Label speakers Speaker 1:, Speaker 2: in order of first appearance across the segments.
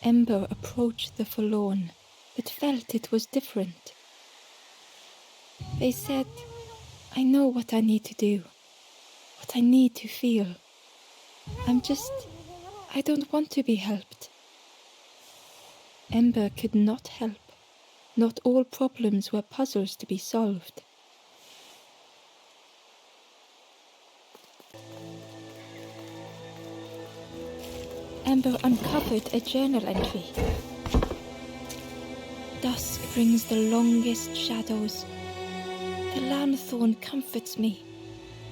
Speaker 1: Ember approached the forlorn, but felt it was different. They said, I know what I need to do, what I need to feel. I don't want to be helped. Ember could not help. Not all problems were puzzles to be solved. Ember uncovered a journal entry. Dusk brings the longest shadows. The lanthorn comforts me.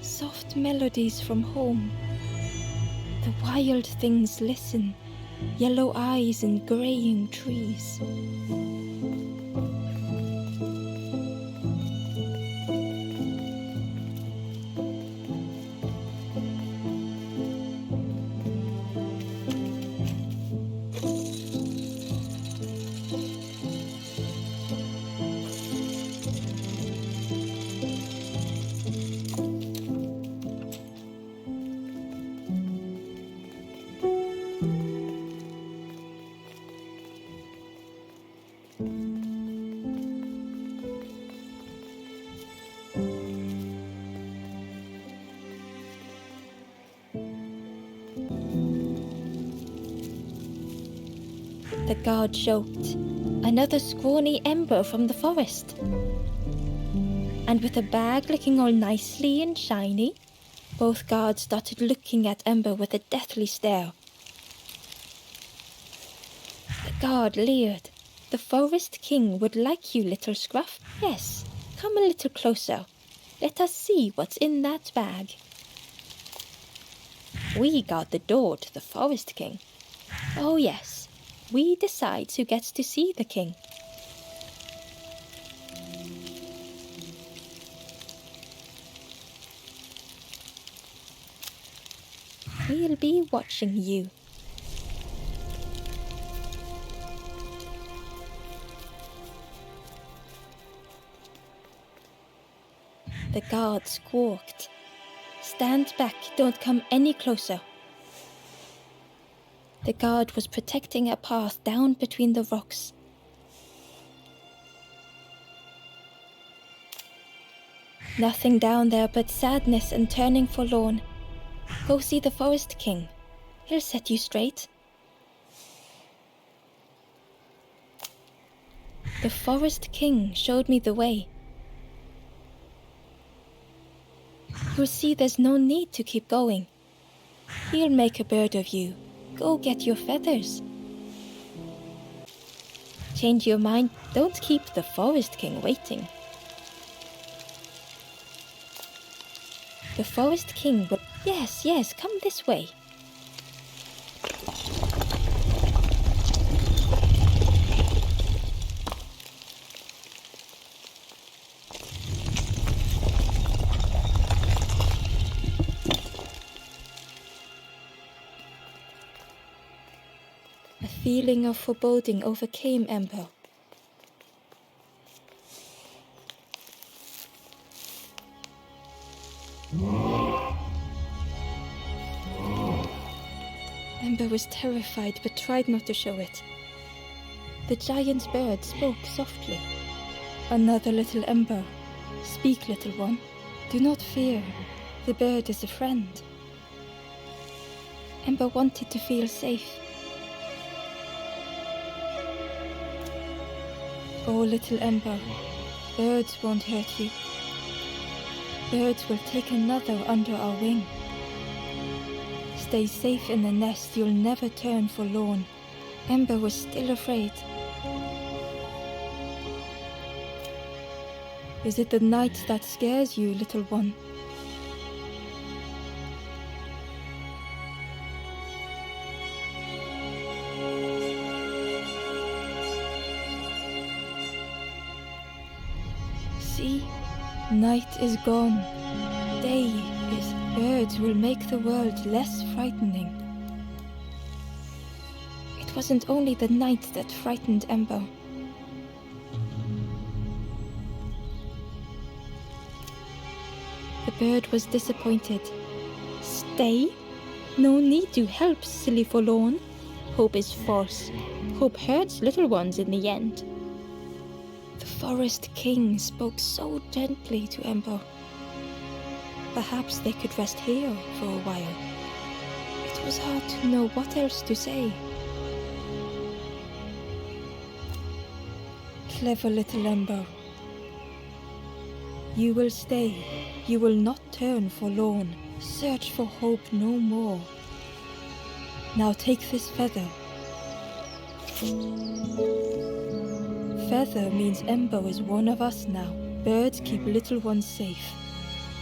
Speaker 1: Soft melodies from home. The wild things listen. Yellow eyes and greying trees. The guard joked, another scrawny Ember from the forest. And with a bag looking all nicely and shiny, both guards started looking at Ember with a deathly stare. The guard leered. The Forest King would like you, little scruff. Yes, come a little closer. Let us see what's in that bag. We guard the door to the Forest King. Oh yes. We decide who gets to see the king. We'll be watching you. The guard squawked. Stand back, don't come any closer. The guard was protecting a path down between the rocks. Nothing down there but sadness and turning forlorn. Go see the Forest King. He'll set you straight. The Forest King showed me the way. You'll see there's no need to keep going. He'll make a bird of you. Go get your feathers. Change your mind. Don't keep the Forest King waiting. The Forest King will... Yes, come this way. A feeling of foreboding overcame Ember. Ember was terrified but tried not to show it. The giant bird spoke softly. Another little Ember. Speak, little one. Do not fear. The bird is a friend. Ember wanted to feel safe. Oh, little Ember, birds won't hurt you. Birds will take another under our wing. Stay safe in the nest, you'll never turn forlorn. Ember was still afraid. Is it the night that scares you, little one? See, night is gone. Day is. Birds will make the world less frightening. It wasn't only the night that frightened Ember. The bird was disappointed. Stay? No need to help, silly forlorn. Hope is false. Hope hurts little ones in the end. The Forest King spoke so gently to Ember. Perhaps they could rest here for a while. It was hard to know what else to say. Clever little Ember. You will stay. You will not turn forlorn. Search for hope no more. Now take this feather. Feather means Ember is one of us now. Birds keep little ones safe.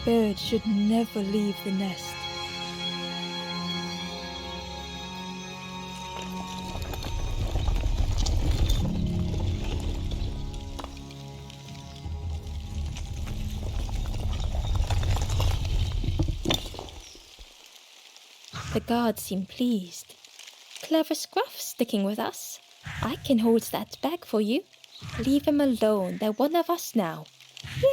Speaker 1: Birds should never leave the nest. The guards seem pleased. Clever Scruff sticking with us. I can hold that bag for you. Leave them alone, they're one of us now.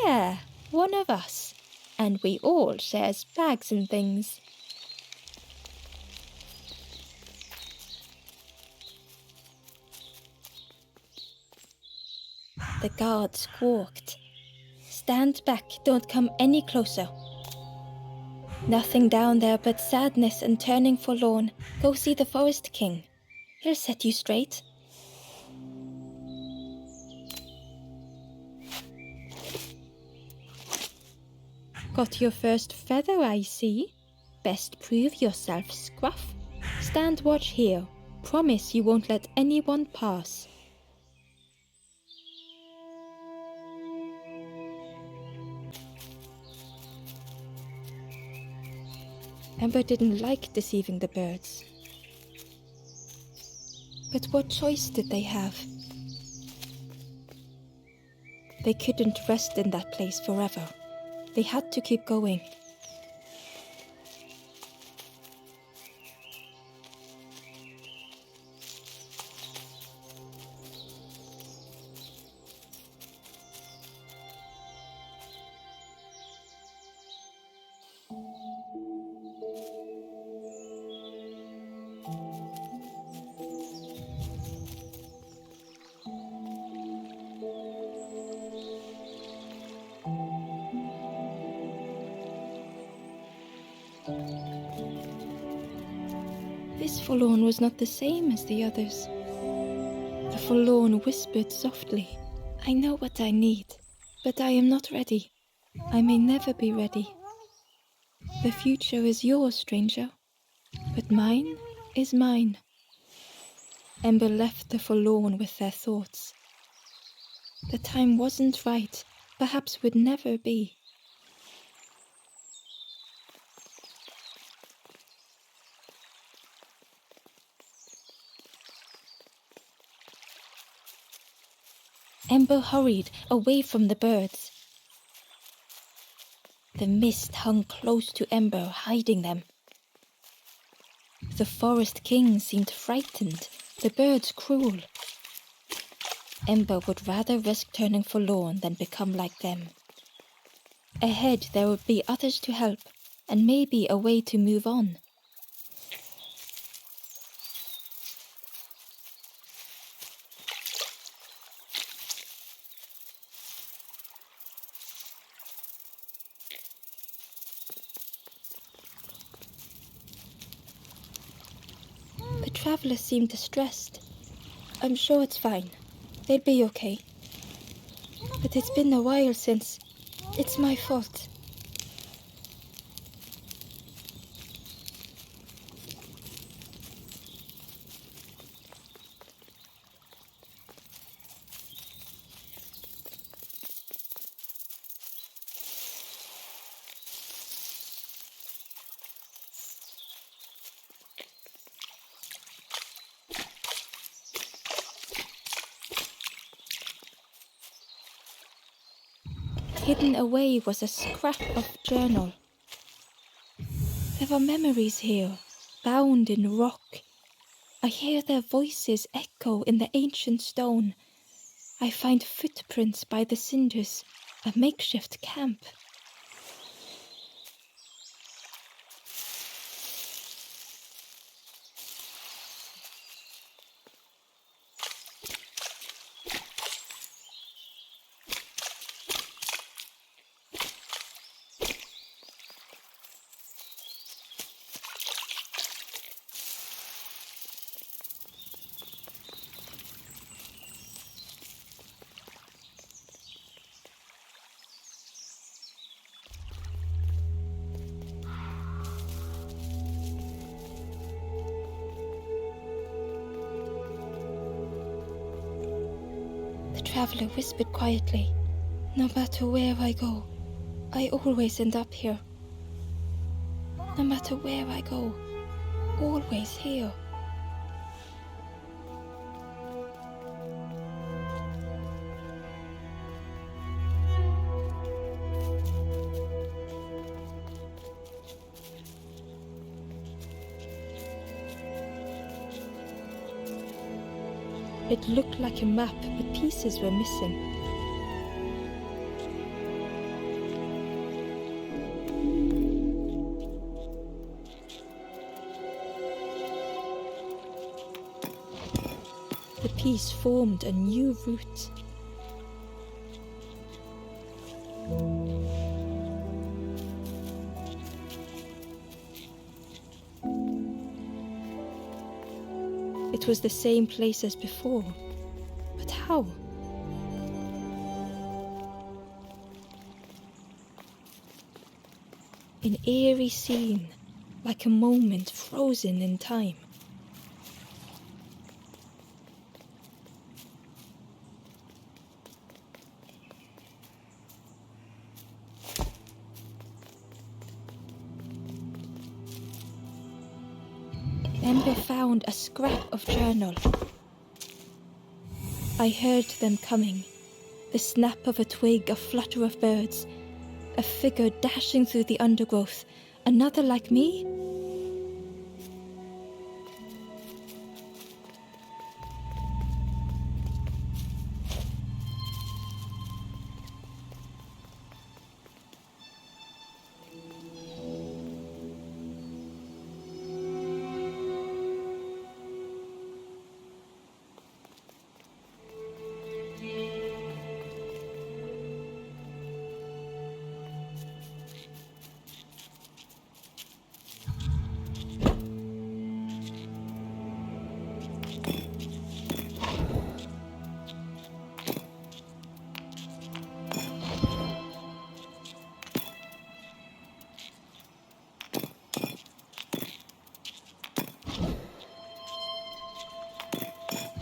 Speaker 1: Yeah, one of us. And we all shares bags and things. The guard squawked. Stand back, don't come any closer. Nothing down there but sadness and turning forlorn. Go see the Forest King. He'll set you straight. Got your first feather, I see. Best prove yourself, Scruff. Stand watch here. Promise you won't let anyone pass. Ember didn't like deceiving the birds. But what choice did they have? They couldn't rest in that place forever. They had to keep going. This forlorn was not the same as the others. The forlorn whispered softly, I know what I need, but I am not ready. I may never be ready. The future is yours, stranger, but mine is mine. Ember left the forlorn with their thoughts. The time wasn't right, perhaps would never be. Ember hurried away from the birds. The mist hung close to Ember, hiding them. The Forest King seemed frightened, the birds cruel. Ember would rather risk turning forlorn than become like them. Ahead there would be others to help, and maybe a way to move on. The traveller seemed distressed. I'm sure it's fine. They'll be okay. But it's been a while since. It's my fault. Hidden away was a scrap of journal. There were memories here, bound in rock. I hear their voices echo in the ancient stone. I find footprints by the cinders, a makeshift camp. traveler whispered quietly, "No matter where I go, I always end up here. No matter where I go, always here." It looked like a map, but pieces were missing. The piece formed a new route. It was the same place as before, but how? An eerie scene, like a moment frozen in time. Ember found a scrap of journal. I heard them coming. The snap of a twig, a flutter of birds, a figure dashing through the undergrowth. Another like me?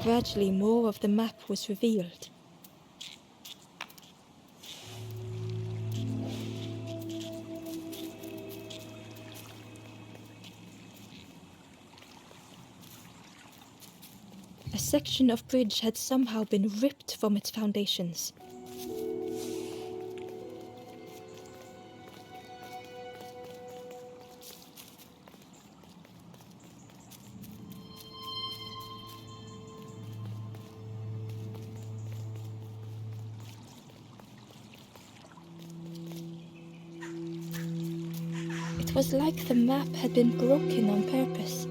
Speaker 1: Gradually, more of the map was revealed. A section of bridge had somehow been ripped from its foundations. It was like the map had been broken on purpose.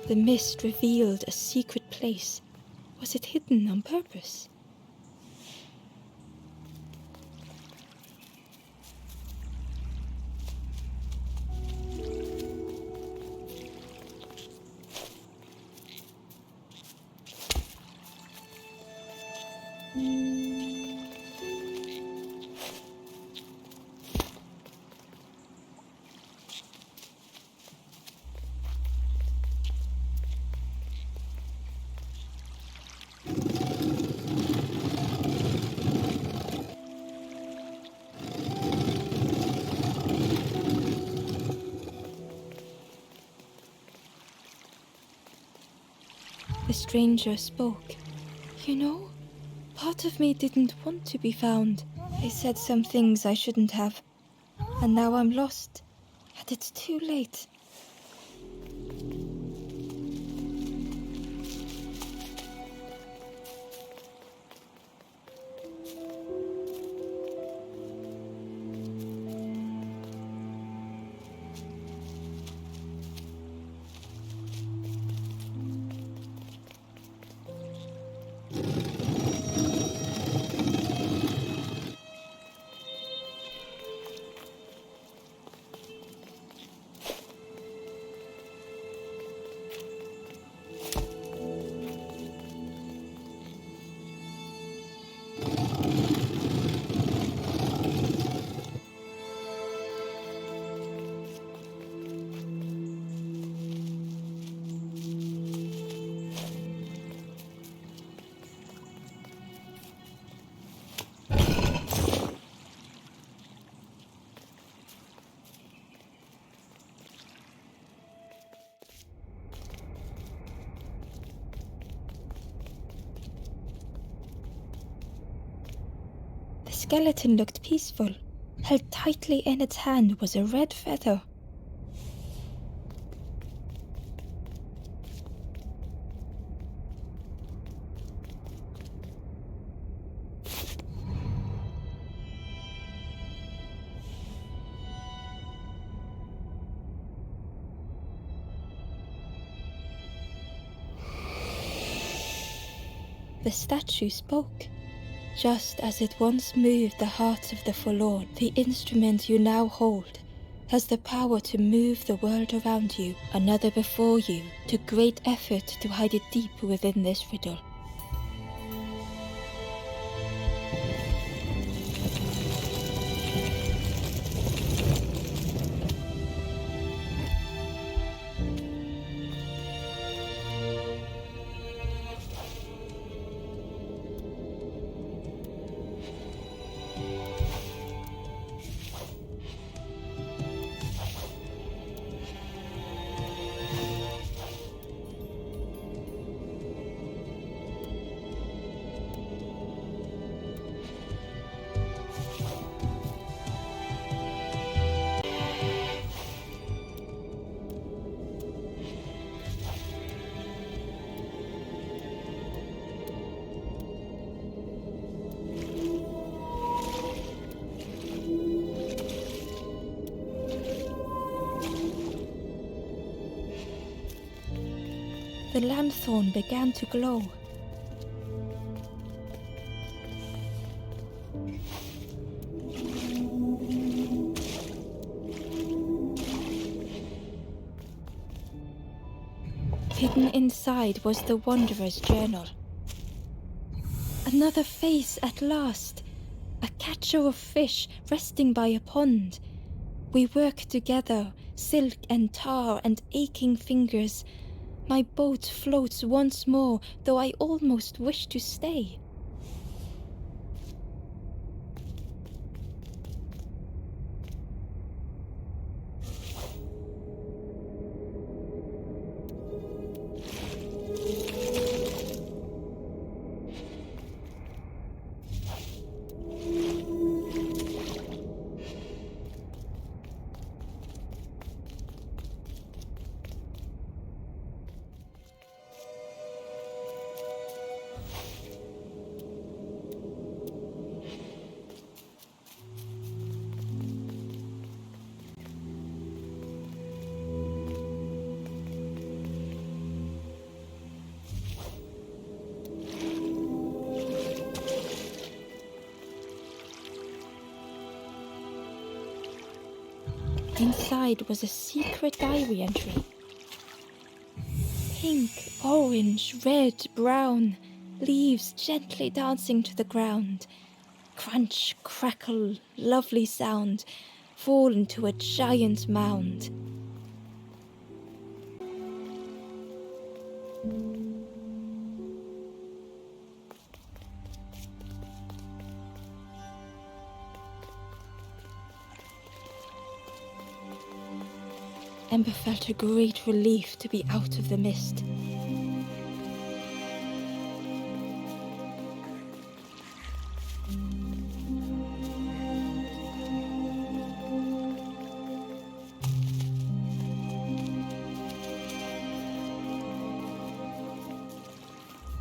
Speaker 1: The mist revealed a secret place. Was it hidden on purpose? The stranger spoke. You know, part of me didn't want to be found. I said some things I shouldn't have. And now I'm lost. And it's too late. The skeleton looked peaceful. Held tightly in its hand was a red feather. The statue spoke. Just as it once moved the hearts of the forlorn, the instrument you now hold has the power to move the world around you, another before you, to great effort to hide it deep within this riddle. The lanthorn began to glow. Hidden inside was the Wanderer's journal. Another face at last. A catcher of fish resting by a pond. We work together, silk and tar and aching fingers. My boat floats once more, though I almost wish to stay. Inside was a secret diary entry. Pink, orange, red, brown. leaves gently dancing to the ground. Crunch, crackle, lovely sound, fall into a giant mound. Ember felt a great relief to be out of the mist.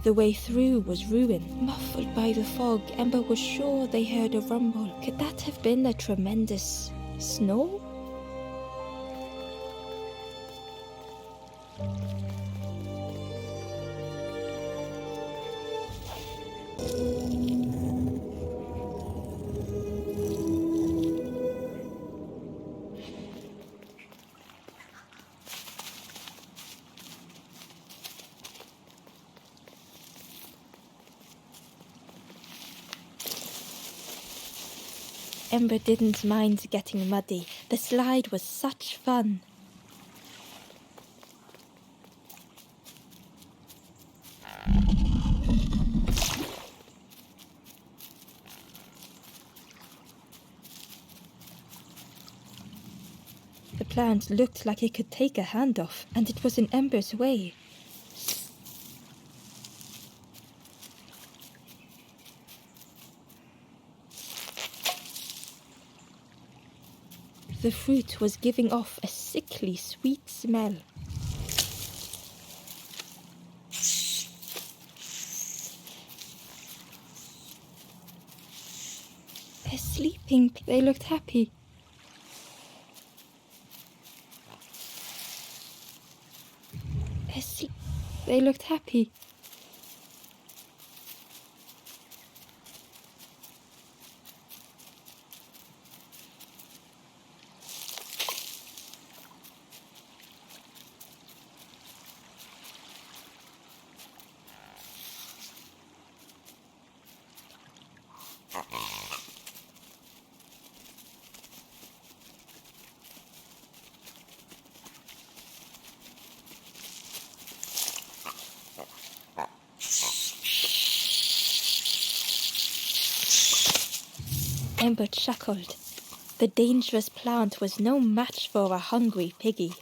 Speaker 1: The way through was ruin. Muffled by the fog, Ember was sure they heard a rumble. Could that have been a tremendous snow? Ember didn't mind getting muddy. The slide was such fun. The plant looked like it could take a hand off, and it was in Ember's way. The fruit was giving off a sickly sweet smell. They're sleeping. They looked happy. They looked happy. Ember chuckled. The dangerous plant was no match for a hungry piggy.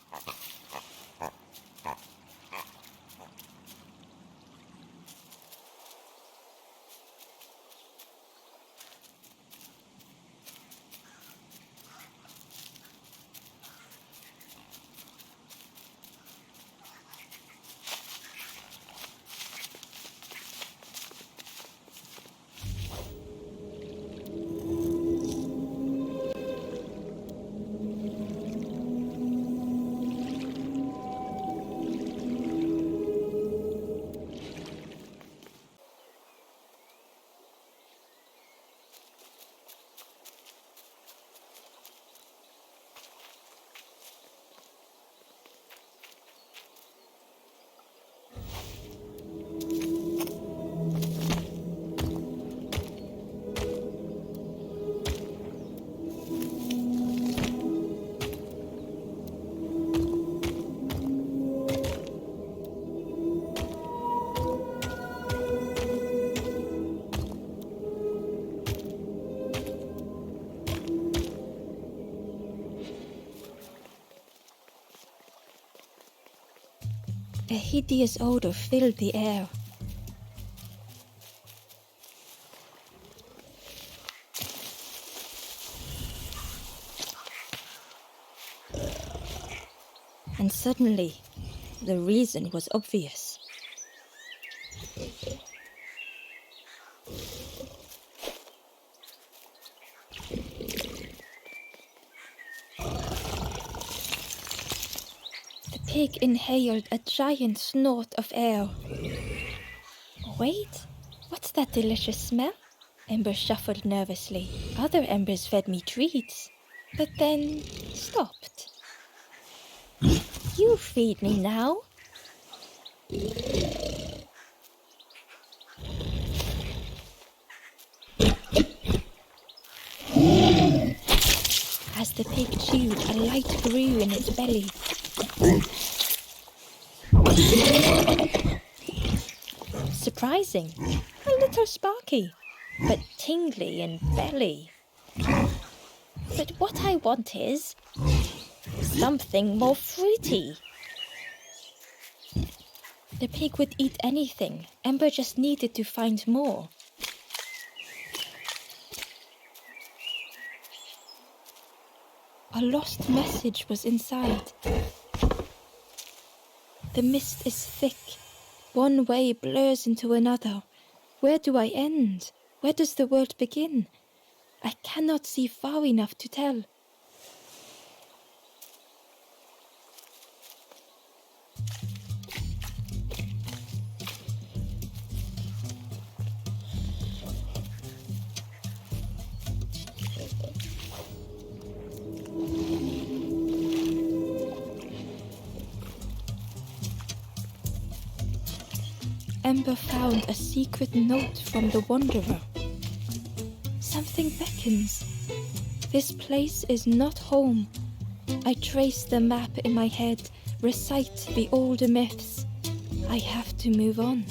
Speaker 1: A hideous odor filled the air. And suddenly, the reason was obvious. The pig inhaled a giant snort of air. Wait, what's that delicious smell? Ember shuffled nervously. Other embers fed me treats, but then stopped. You feed me now. belly. Surprising, a little sparky, but tingly in belly. But what I want is something more fruity. The pig would eat anything. Ember just needed to find more. A lost message was inside. The mist is thick. One way blurs into another. Where do I end? Where does the world begin? I cannot see far enough to tell. Ember found a secret note from the Wanderer. Something beckons. This place is not home. I trace the map in my head, recite the older myths. I have to move on.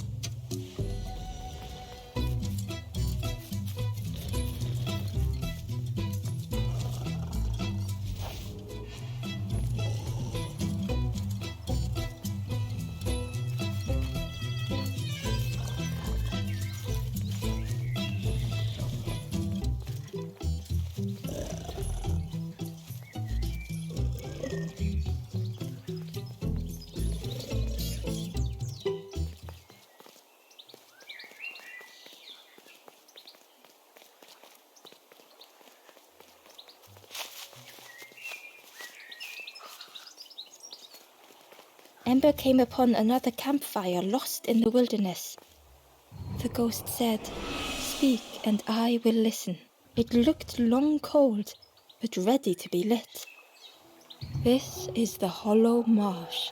Speaker 1: Ember came upon another campfire lost in the wilderness. The ghost said, "Speak and I will listen." It looked long cold, but ready to be lit. This is the hollow marsh.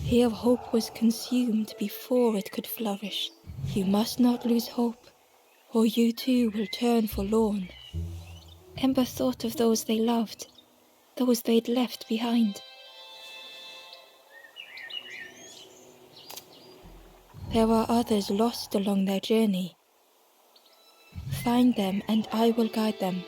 Speaker 1: Here hope was consumed before it could flourish. You must not lose hope, or you too will turn forlorn. Ember thought of those they loved, those they'd left behind. There are others lost along their journey. Find them and I will guide them.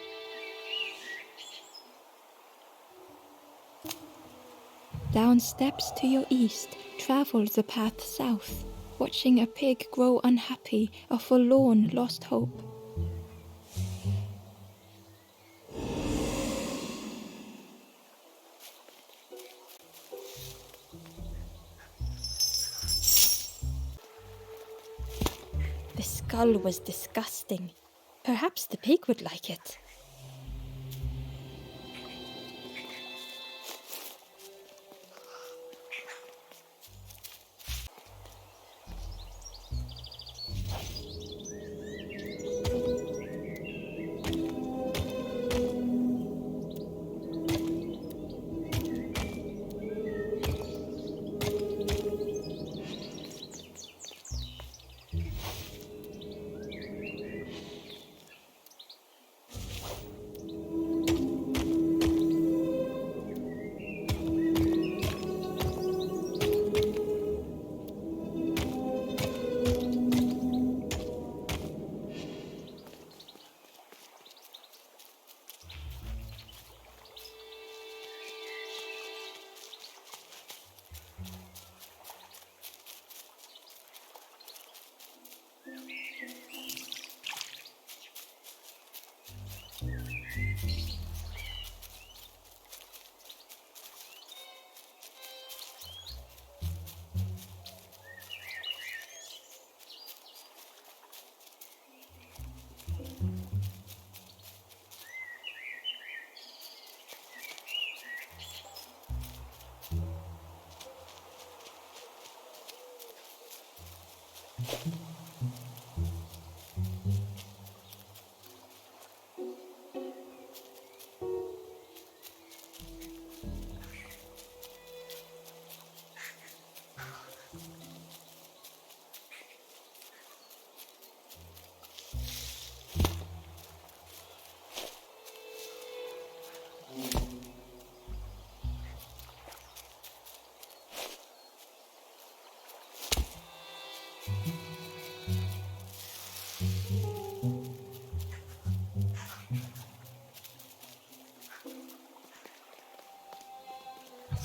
Speaker 1: Down steps to your east, travel the path south, watching a pig grow unhappy, a forlorn lost hope. The skull was disgusting. Perhaps the pig would like it.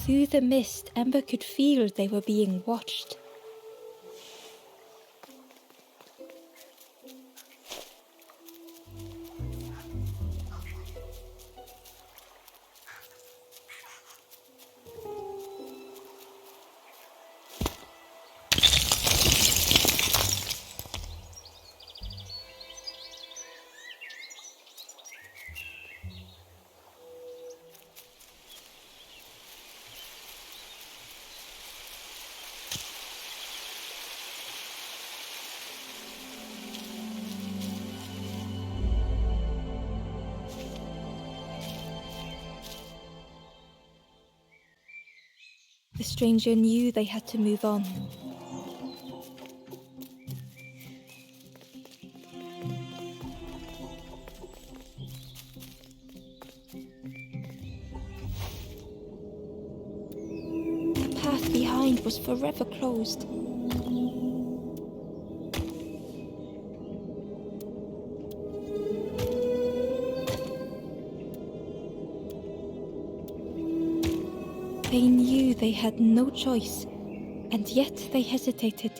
Speaker 1: Through the mist, Ember could feel they were being watched. The stranger knew they had to move on. The path behind was forever closed. They knew they had no choice, and yet they hesitated.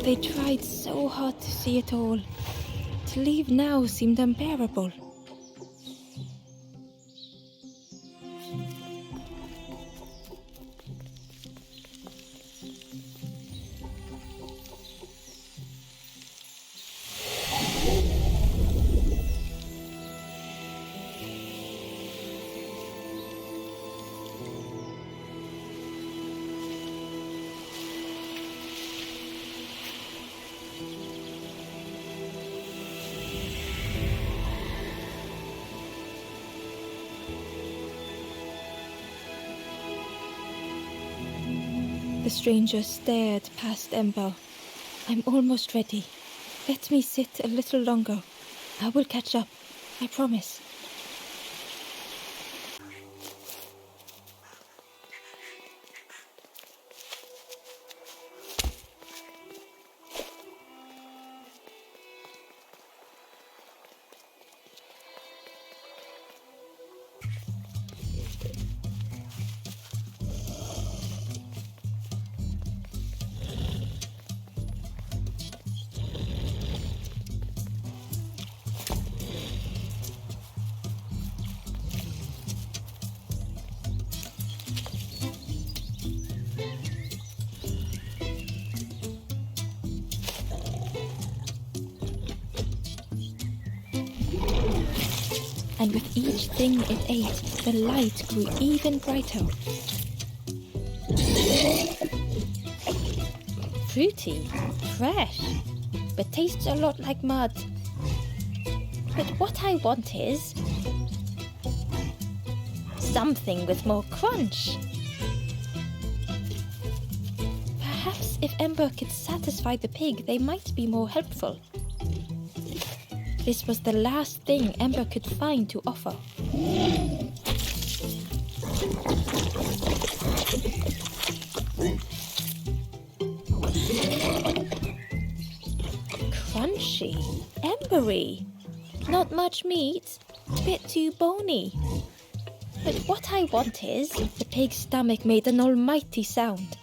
Speaker 1: They tried so hard to see it all. To leave now seemed unbearable. The stranger stared past Ember. I'm almost ready. Let me sit a little longer. I will catch up, I promise. And with each thing it ate, the light grew even brighter. Fruity, fresh, but tastes a lot like mud. But what I want is something with more crunch. Perhaps if Ember could satisfy the pig, they might be more helpful. This was the last thing Ember could find to offer. Crunchy, embery, not much meat, bit too bony. But what I want is... The pig's stomach made an almighty sound.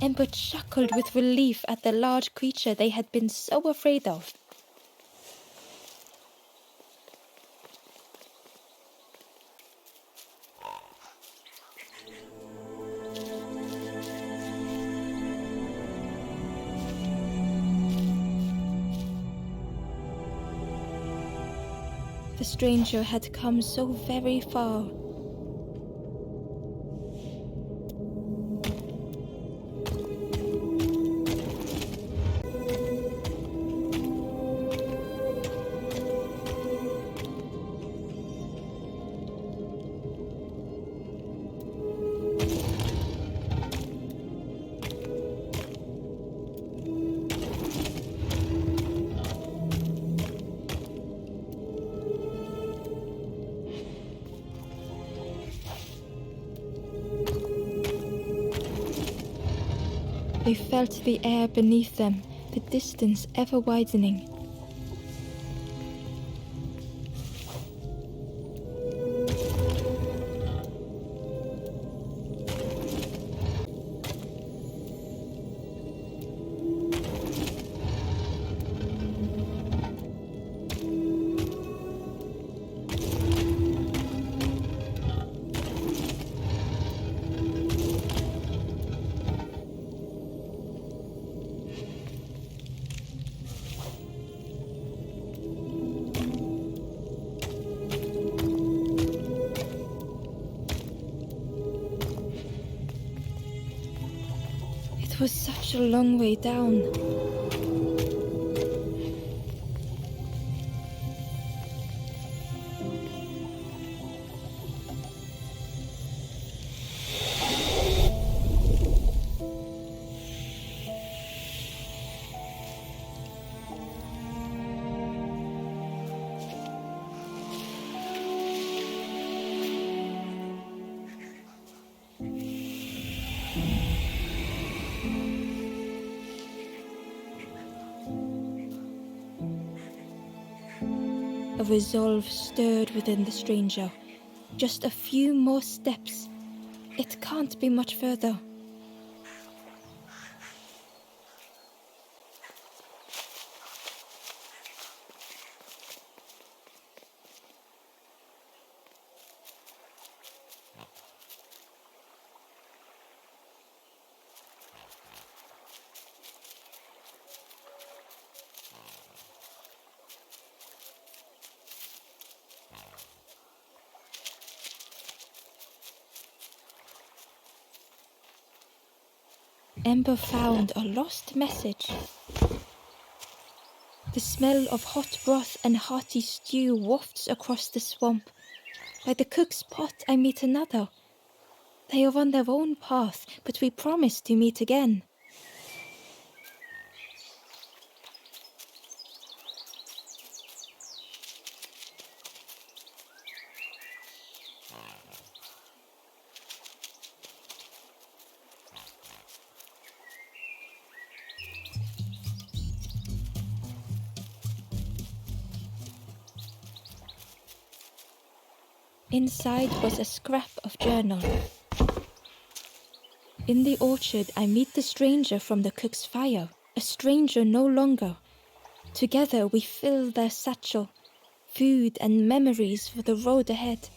Speaker 1: Ember chuckled with relief at the large creature they had been so afraid of. The stranger had come so very far. They felt the air beneath them, the distance ever widening. It was such a long way down. A resolve stirred within the stranger. Just a few more steps. It can't be much further. Ember found a lost message. The smell of hot broth and hearty stew wafts across the swamp. By the cook's pot I meet another. They are on their own path, but we promise to meet again. Inside was a scrap of journal. In the orchard I meet the stranger from the cook's fire, a stranger no longer. Together we fill their satchel, food and memories for the road ahead.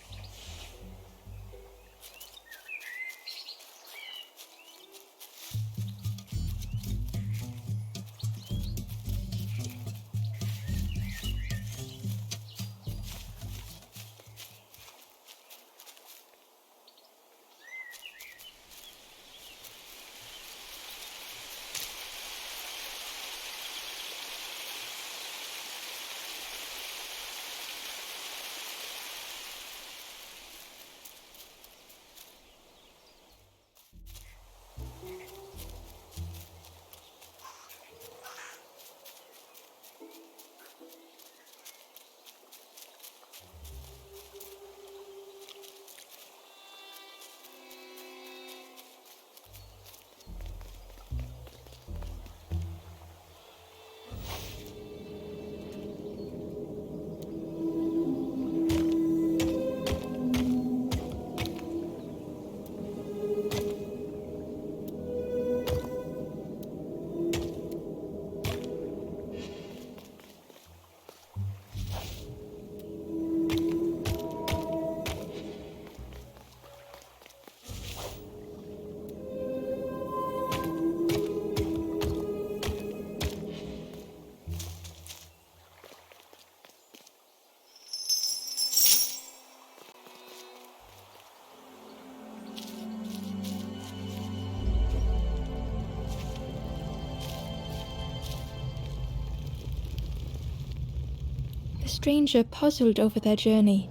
Speaker 1: The stranger puzzled over their journey.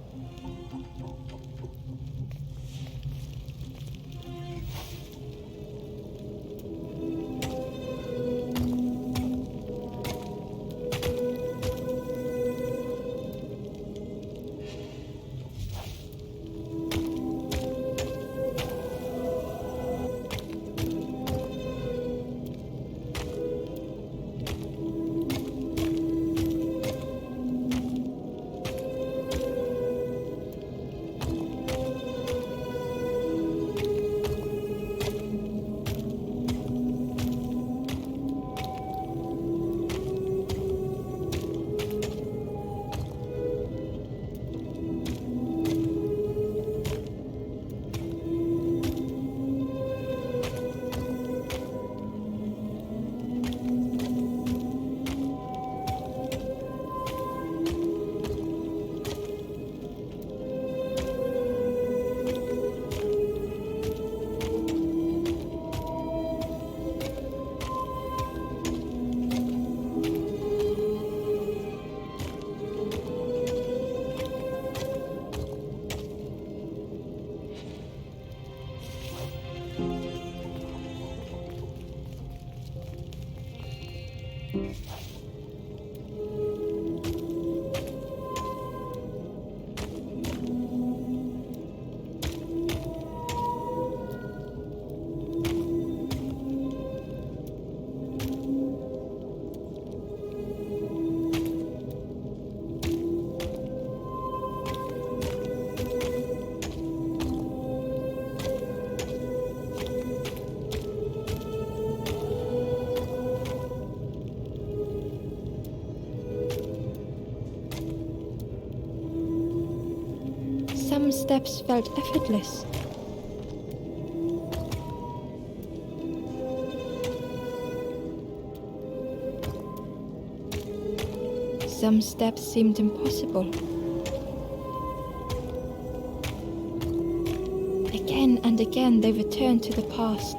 Speaker 1: Some steps felt effortless. Some steps seemed impossible. Again and again they returned to the past.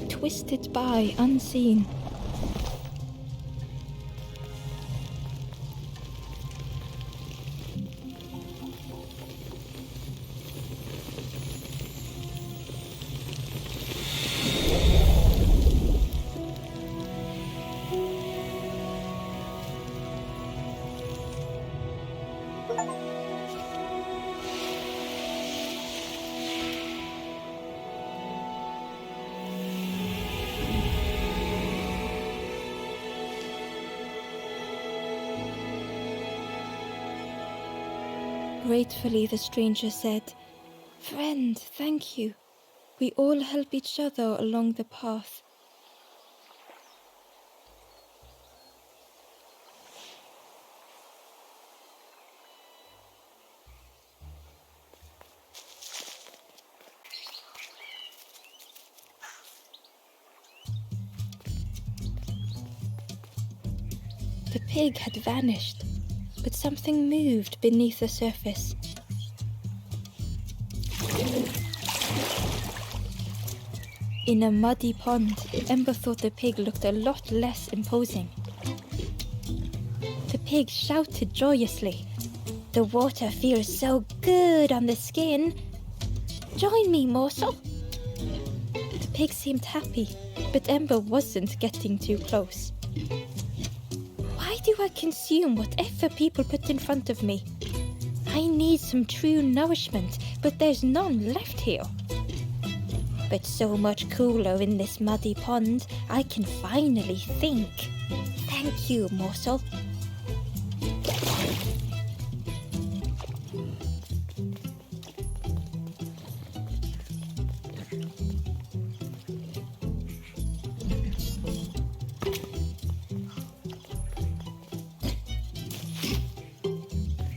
Speaker 1: Twisted by unseen. Gratefully, the stranger said, "Friend, thank you. We all help each other along the path." The pig had vanished, but something moved beneath the surface. In a muddy pond, Ember thought the pig looked a lot less imposing. The pig shouted joyously, "The water feels so good on the skin. Join me, morsel." The pig seemed happy, but Ember wasn't getting too close. Why do I consume whatever people put in front of me? I need some true nourishment, but there's none left here. But so much cooler in this muddy pond, I can finally think. Thank you, morsel.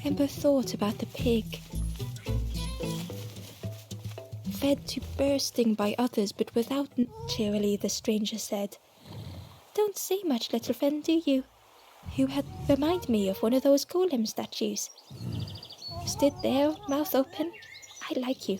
Speaker 1: Ember thought about the pig. Fed to bursting by others, but without cheerily, the stranger said, don't say much, little friend, do you? You had remind me of one of those golem statues. Stood there, mouth open. I like you.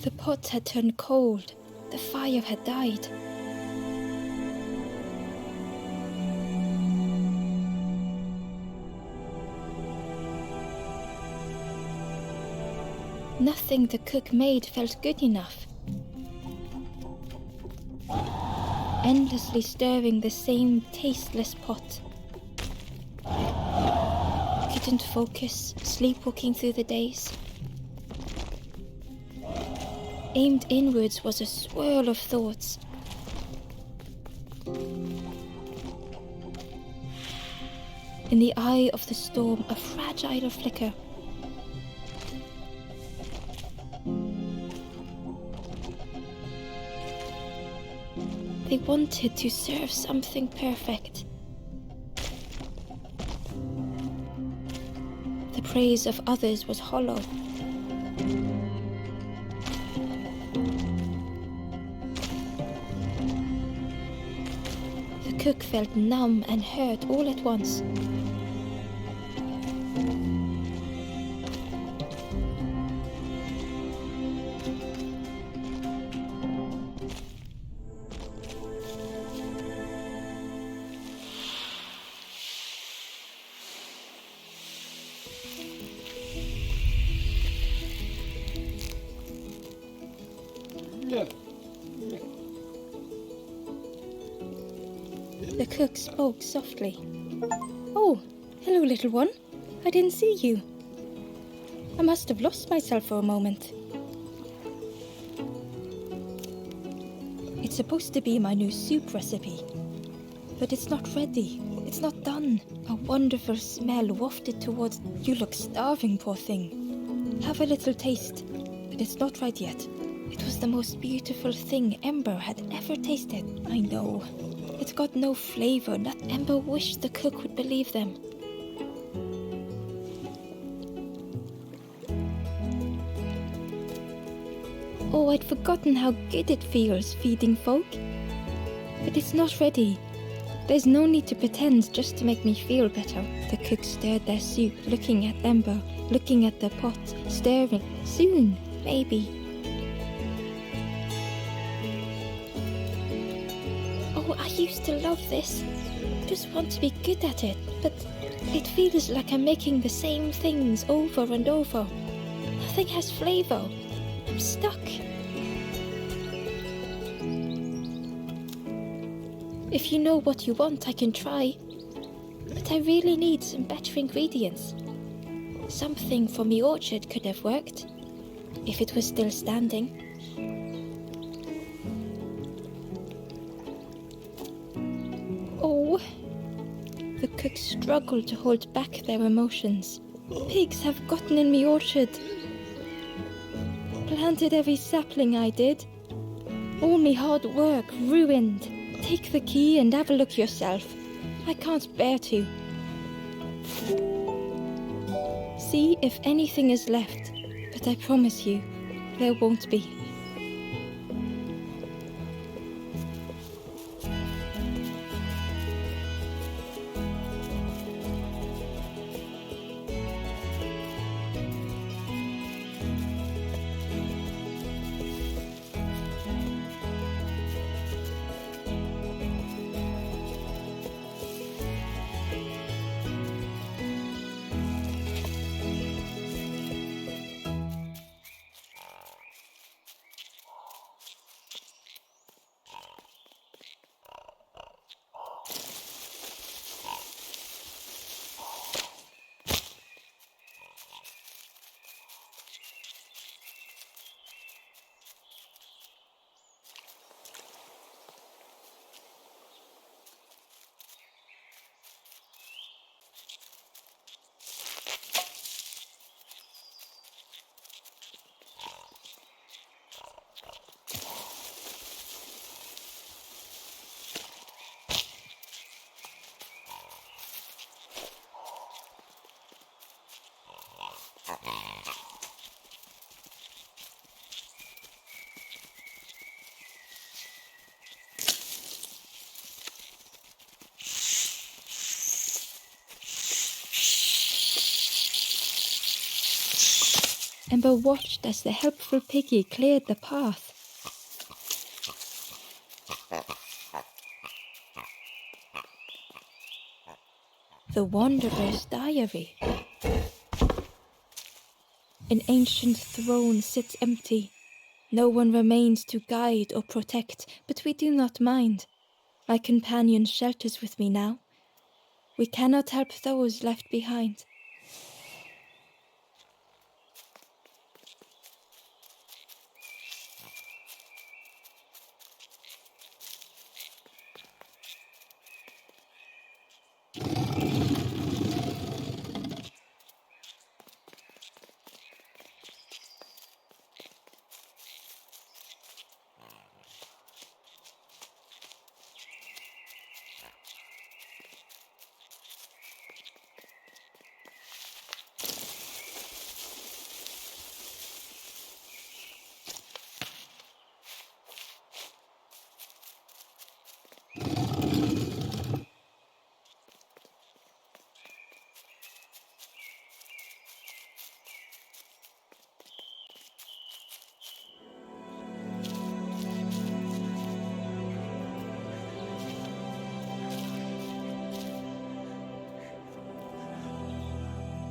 Speaker 1: The pot had turned cold. The fire had died. Nothing the cook made felt good enough. Endlessly stirring the same tasteless pot. Couldn't focus, sleepwalking through the days. Aimed inwards was a swirl of thoughts. In the eye of the storm, a fragile flicker. They wanted to serve something perfect. The praise of others was hollow. The cook felt numb and hurt all at once. The cook spoke softly. "Oh, hello, little one. I didn't see you. I must have lost myself for a moment. It's supposed to be my new soup recipe, but it's not ready. It's not done." A wonderful smell wafted towards. "You look starving, poor thing. Have a little taste, but it's not right yet." It was the most beautiful thing Ember had ever tasted. I know. It got no flavor, but Ember wished the cook would believe them. Oh, I'd forgotten how good it feels feeding folk. But it's not ready. There's no need to pretend just to make me feel better. The cook stirred their soup, looking at Ember, looking at the pot, staring. Soon, maybe. Oh, I used to love this. Just want to be good at it, but it feels like I'm making the same things over and over. Nothing has flavor. I'm stuck. If you know what you want, I can try. But I really need some better ingredients. Something from the orchard could have worked, if it was still standing. Oh, the cooks struggle to hold back their emotions. Pigs have gotten in me orchard. Planted every sapling I did. All me hard work ruined. Take the key and have a look yourself. I can't bear to. See if anything is left, but I promise you, there won't be. Ember watched as the helpful piggy cleared the path. The Wanderer's Diary. An ancient throne sits empty. No one remains to guide or protect, but we do not mind. My companion shelters with me now. We cannot help those left behind.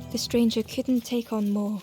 Speaker 1: The stranger couldn't take on more.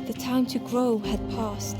Speaker 1: The time to grow had passed.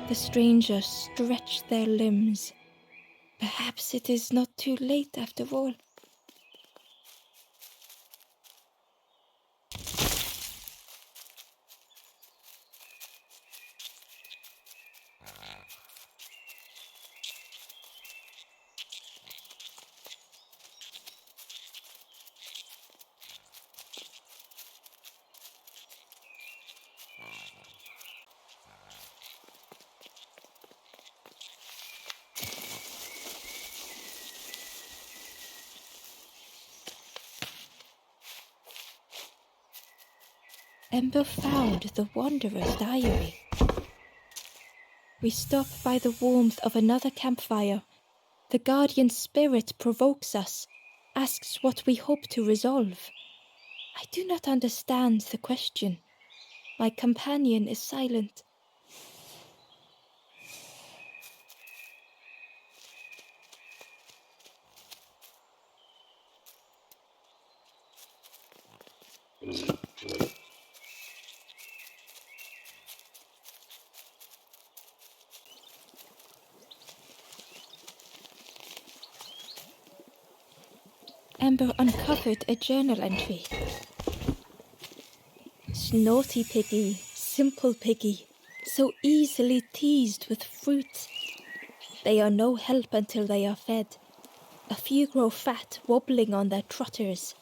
Speaker 1: The strangers stretch their limbs. Perhaps it is not too late after all. Ember found the Wanderer's diary. We stop by the warmth of another campfire. The guardian spirit provokes us, asks what we hope to resolve. I do not understand the question. My companion is silent. Ember uncovered a journal entry. Naughty piggy, simple piggy, so easily teased with fruit. They are no help until they are fed. A few grow fat, wobbling on their trotters.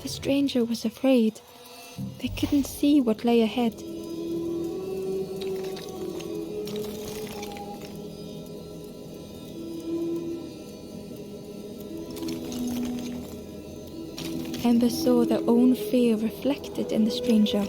Speaker 1: The stranger was afraid. They couldn't see what lay ahead. Ember saw their own fear reflected in the stranger.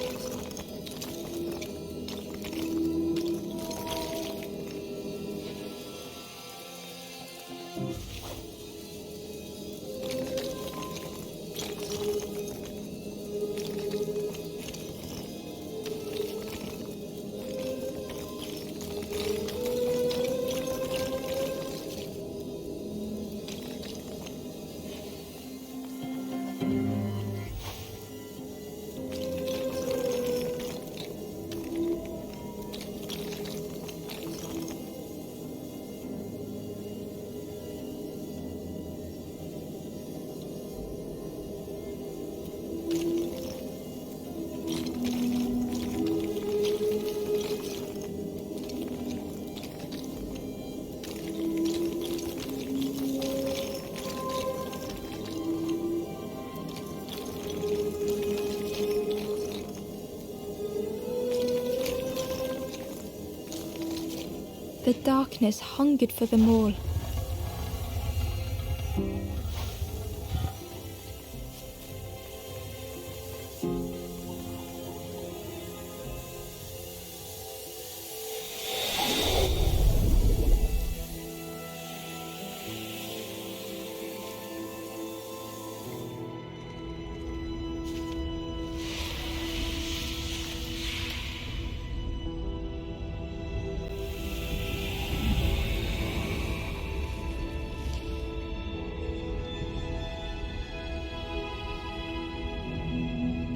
Speaker 1: The darkness hungered for them all.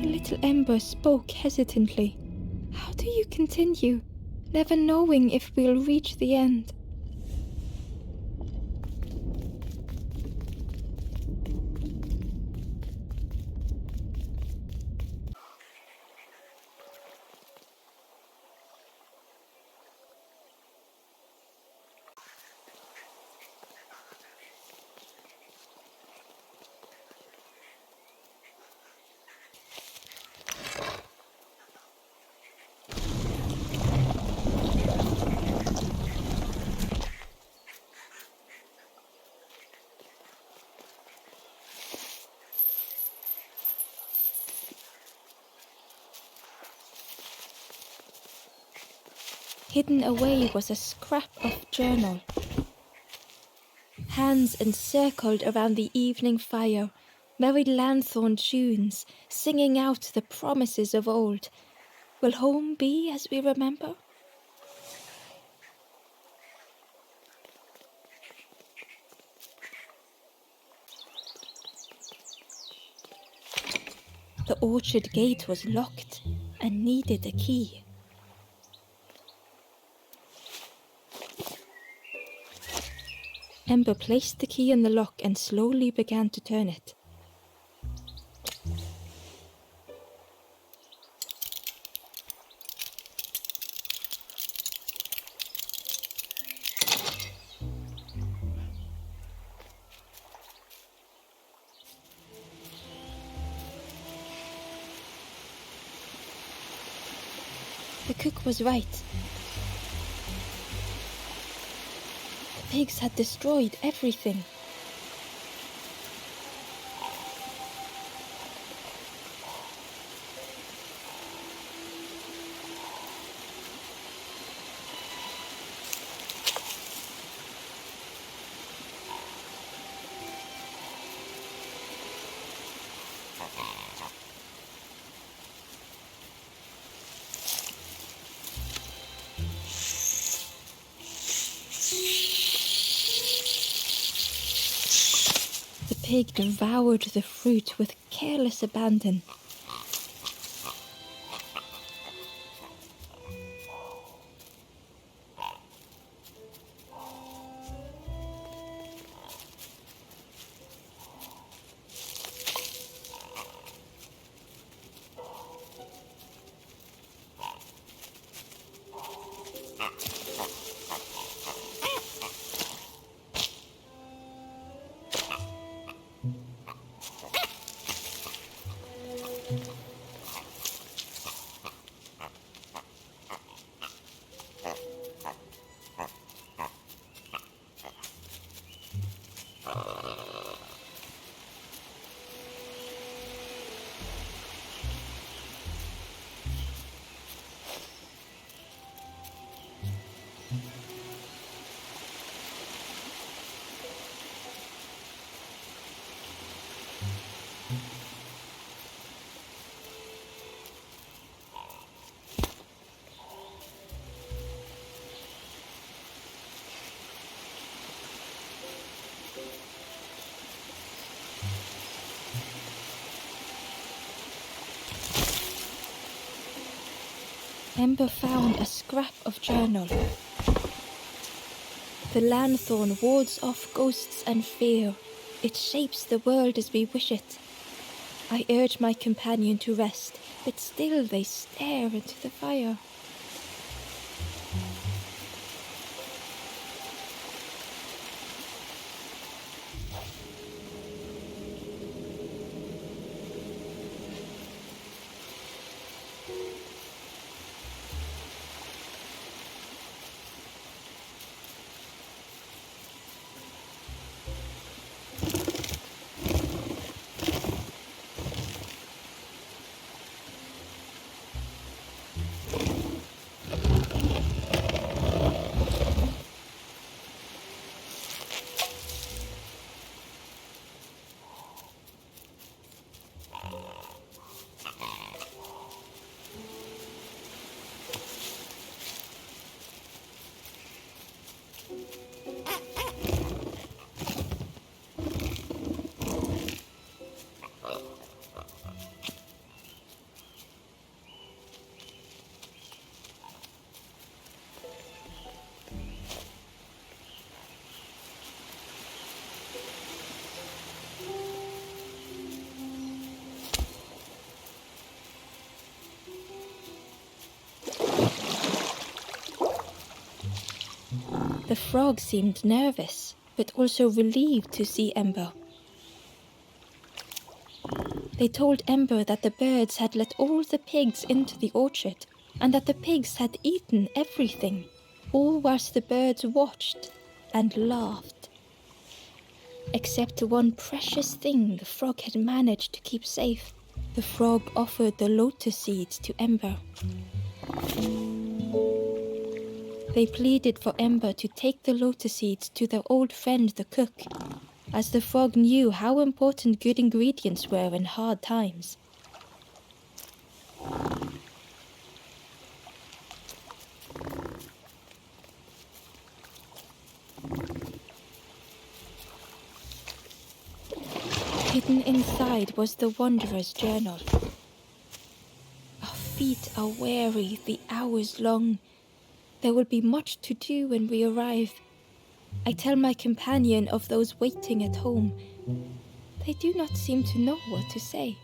Speaker 1: Little Ember spoke hesitantly. How do you continue, never knowing if we'll reach the end? Hidden away was a scrap of journal. Hands encircled around the evening fire, merry lanthorn tunes, singing out the promises of old. Will home be as we remember? The orchard gate was locked and needed a key. Ember placed the key in the lock and slowly began to turn it. The cook was right. The pigs had destroyed everything. The pig devoured the fruit with careless abandon. Ember found a scrap of journal. The lanthorn wards off ghosts and fear. It shapes the world as we wish it. I urge my companion to rest, but still they stare into the fire. The frog seemed nervous, but also relieved to see Ember. They told Ember that the birds had let all the pigs into the orchard, and that the pigs had eaten everything, all whilst the birds watched and laughed. Except one precious thing the frog had managed to keep safe. The frog offered the lotus seeds to Ember. They pleaded for Ember to take the lotus seeds to their old friend the cook, as the frog knew how important good ingredients were in hard times. Hidden inside was the wanderer's journal. Our feet are weary, the hours long. There will be much to do when we arrive. I tell my companion of those waiting at home. They do not seem to know what to say.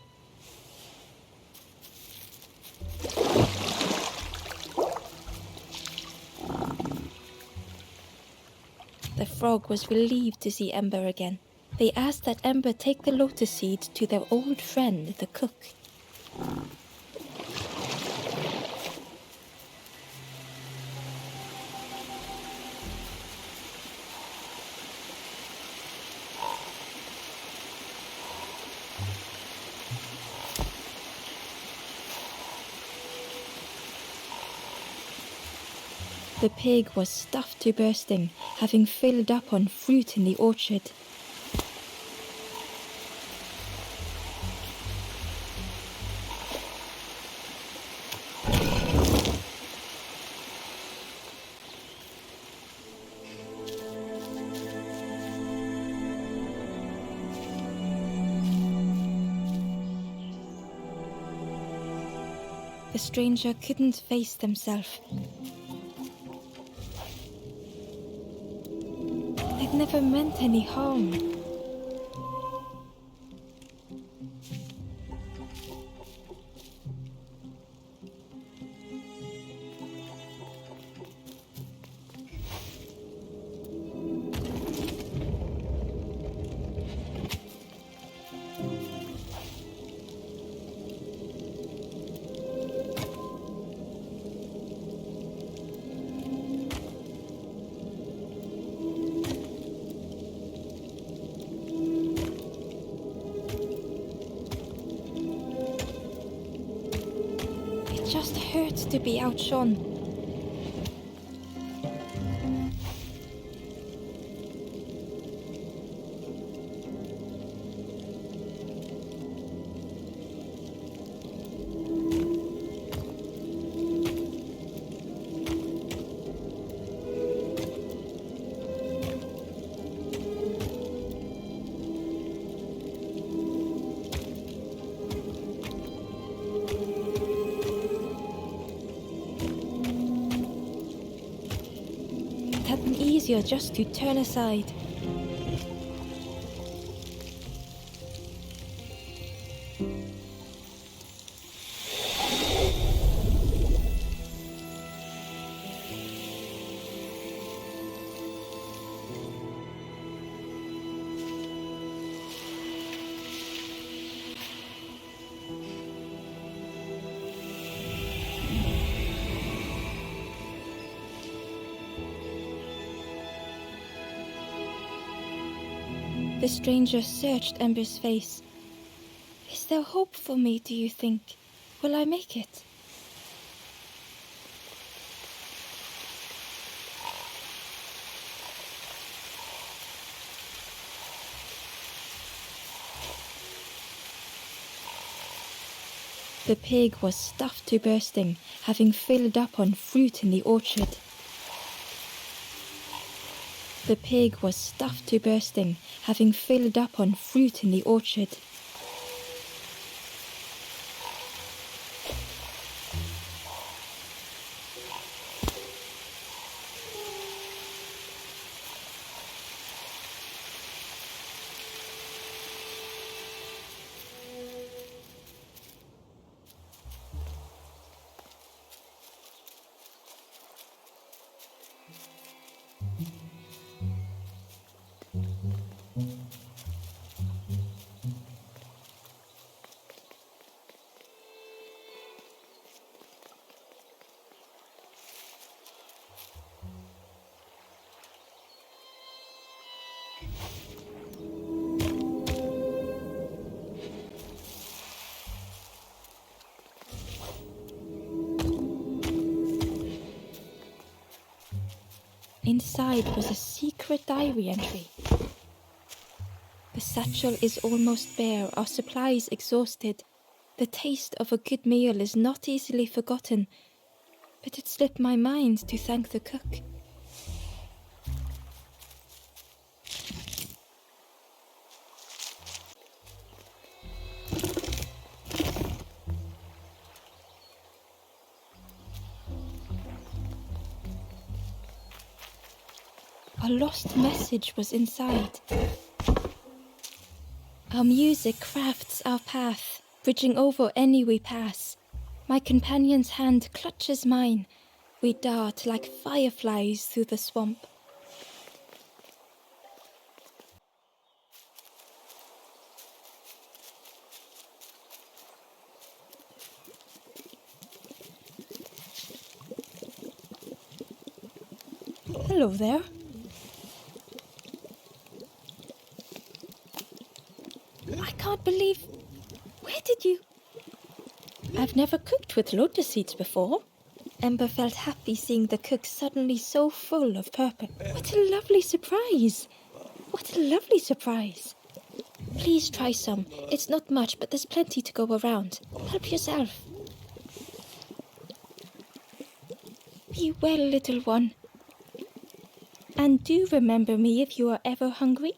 Speaker 1: The frog was relieved to see Ember again. They asked that Ember take the lotus seeds to their old friend, the cook. The pig was stuffed to bursting, having filled up on fruit in the orchard. The stranger couldn't face themselves. They'd never meant any harm. It just hurts to be outshone. had been easier just to turn aside. The stranger searched Ember's face. Is there hope for me, do you think? Will I make it? The pig was stuffed to bursting, having filled up on fruit in the orchard. The pig was stuffed to bursting, having filled up on fruit in the orchard. Inside was a secret diary entry. The satchel is almost bare, our supplies exhausted. The taste of a good meal is not easily forgotten, but it slipped my mind to thank the cook. A lost message was inside. Our music crafts our path, bridging over any we pass. My companion's hand clutches mine. We dart like fireflies through the swamp. Hello there. I can't believe... Where did you... I've never cooked with lotus seeds before. Ember felt happy seeing the cook suddenly so full of purpose. What a lovely surprise! What a lovely surprise! Please try some. It's not much, but there's plenty to go around. Help yourself. Be well, little one. And do remember me if you are ever hungry.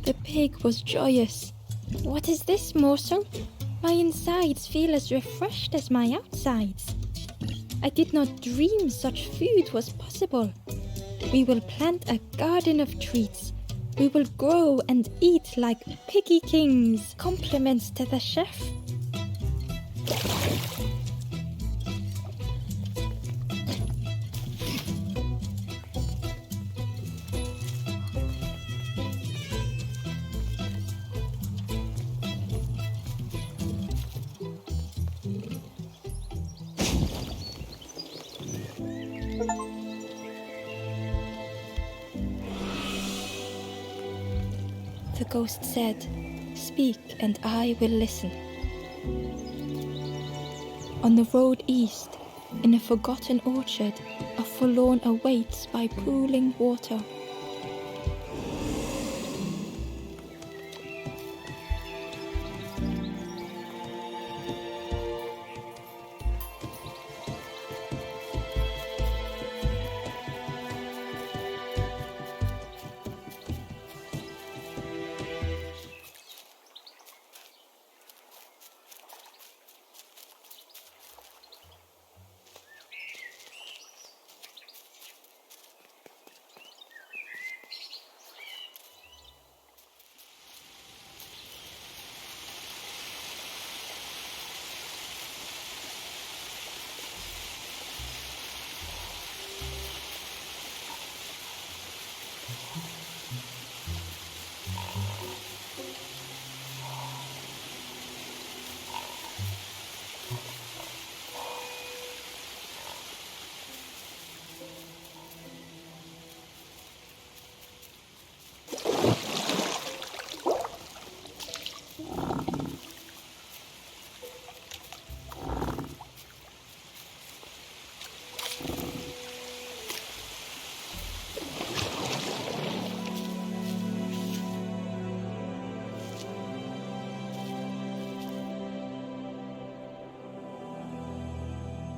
Speaker 1: The pig was joyous. What is this morsel? My insides feel as refreshed as my outsides. I did not dream such food was possible. We will plant a garden of treats. We will grow and eat like piggy kings. Compliments to the chef. The ghost said, "Speak and I will listen." On the road east, in a forgotten orchard, a forlorn awaits by pooling water.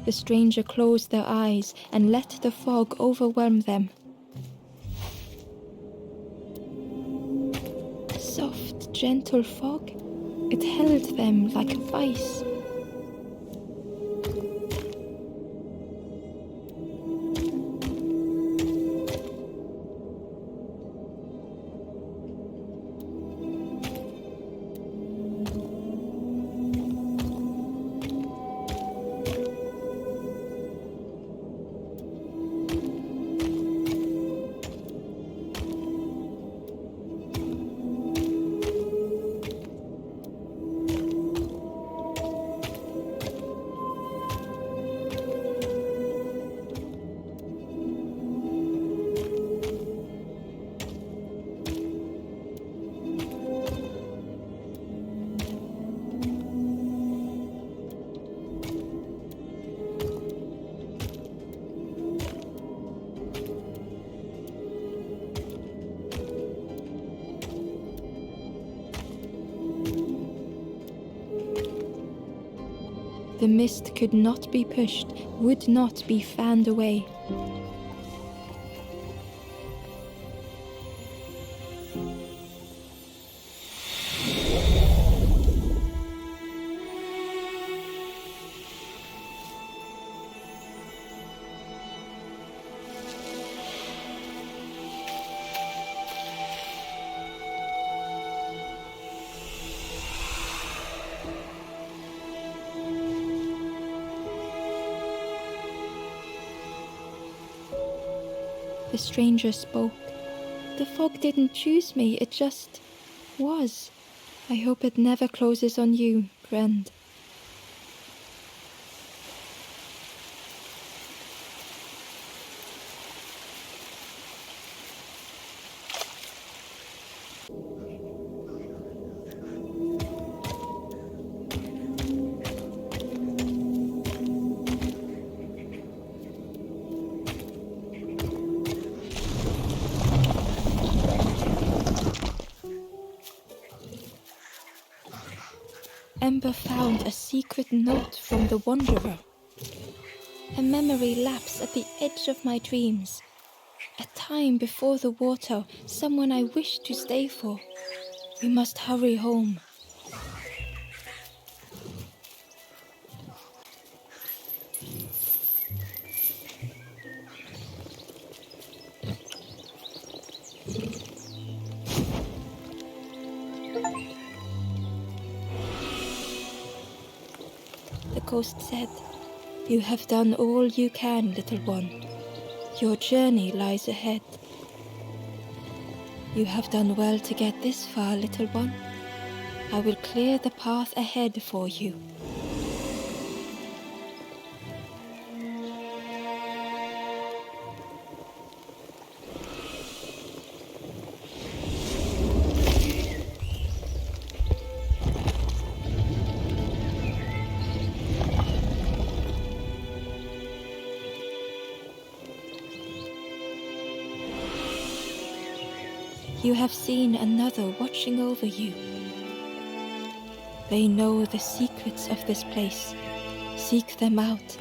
Speaker 1: The stranger closed their eyes and let the fog overwhelm them. Soft, gentle fog, it held them like a vice. The mist could not be pushed, would not be fanned away. The stranger spoke. "The fog didn't choose me, it just was. I hope it never closes on you, friend." Ember found a secret note from the Wanderer. A memory lapse at the edge of my dreams. A time before the water, someone I wish to stay for. We must hurry home. The ghost said, "You have done all you can, little one. Your journey lies ahead. You have done well to get this far, little one. I will clear the path ahead for you." You have seen another watching over you. They know the secrets of this place. Seek them out